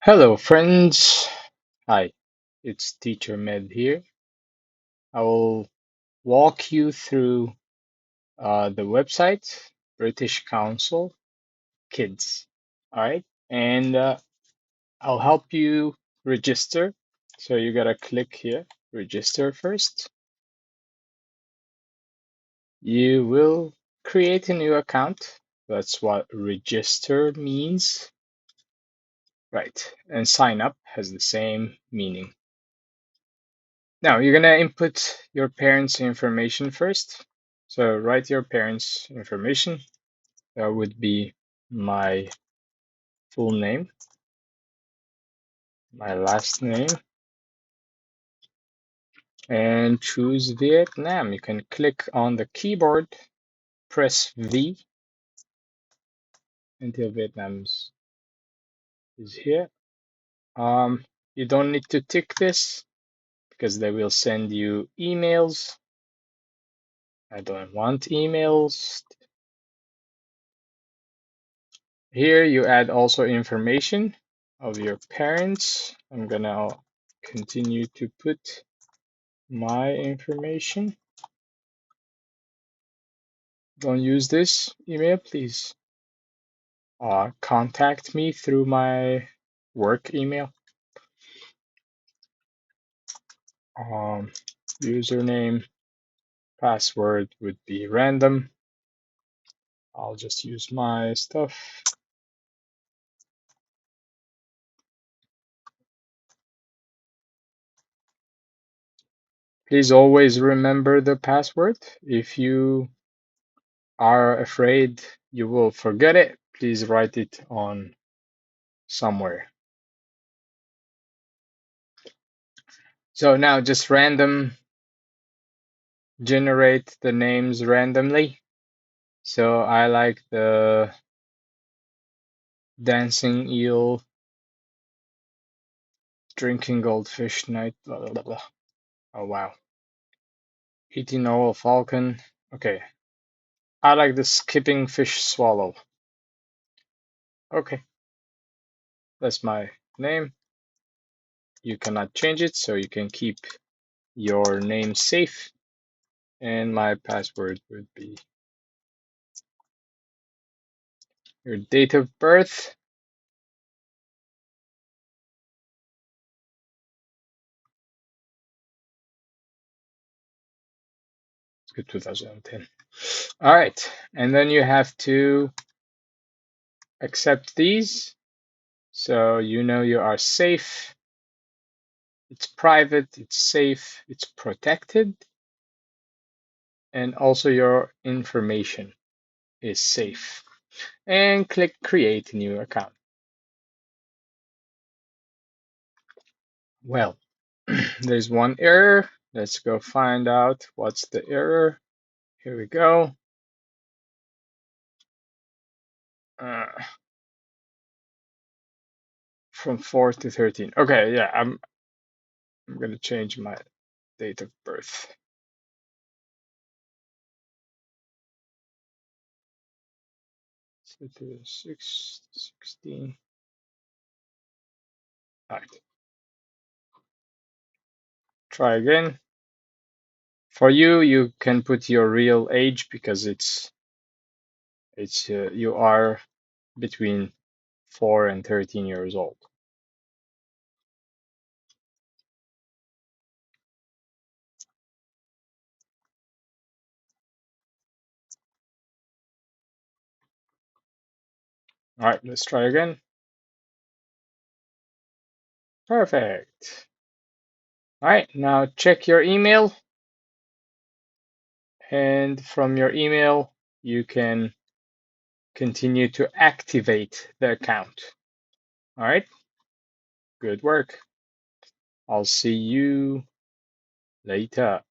Hello, friends. Hi, it's Teacher Med here. I will walk you through the website, British Council Kids. All right, and I'll help you register. So you gotta click here, register first. You will create a new account. That's what register means. Right, and sign up has the same meaning. Now you're gonna input your parents' information first. So write your parents' information. That would be my full name, my last name, and choose Vietnam. You can click on the keyboard, press V until Vietnam is here. You don't need to tick this because they will send you emails. I don't want emails. Here you add also information of your parents. I'm gonna continue to put my information. Don't use this email, please. Contact me through my work email. Um, Username, password would be random. I'll just use my stuff. Please always remember the password. If you are afraid you will forget it, please write it on somewhere. So now just random generate the names randomly. So I like the dancing eel, drinking goldfish night, blah, blah, blah, blah. Oh, wow. Eating owl falcon. Okay. I like the skipping fish swallow. Okay. That's my name. You cannot change it, so you can keep your name safe. And my password would be your date of birth. Let's go 2010. All right. And then you have to accept these. So you know you are safe. It's private, it's safe, it's protected, and also your information is safe. And click create new account. Well, there's one error. Let's go find out what's the error. Here we go. Uh, from 4 to 13. Okay, yeah, I'm gonna change my date of birth. So to 16. All right. Try again. For you, you can put your real age because it's you are between 4 and 13 years old. All right, let's try again. Perfect. All right, now check your email, and from your email, you can continue to activate the account. All right, good work. I'll see you later.